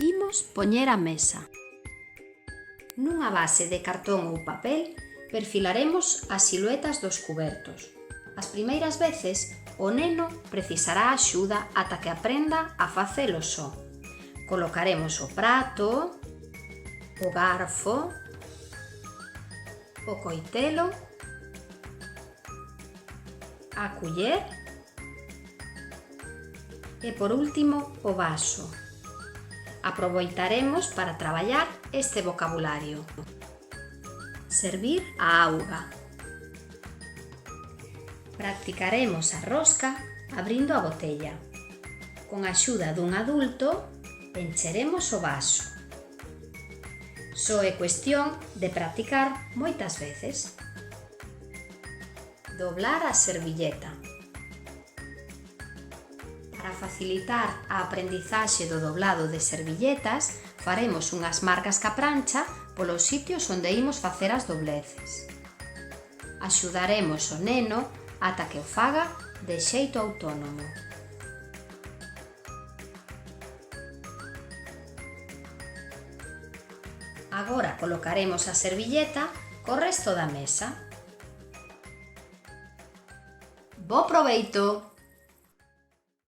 Imos poñer a mesa. Nunha base de cartón ou papel perfilaremos as siluetas dos cubertos. As primeiras veces o neno precisará axuda ata que aprenda a facelo só. Colocaremos o prato, o garfo, o coitelo, a culler e, por último, o vaso. Aproveitaremos para traballar este vocabulario. Servir a auga. Practicaremos a rosca abrindo a botella. Con a axuda dun adulto, encheremos o vaso. Só é cuestión de practicar moitas veces. Doblar a servilleta. Para facilitar a aprendizaxe do doblado de servilletas, faremos unhas marcas ca prancha polos sitios onde imos facer as dobleces. Axudaremos o neno ata que o faga de xeito autónomo. Agora colocaremos a servilleta co resto da mesa. Bo proveito!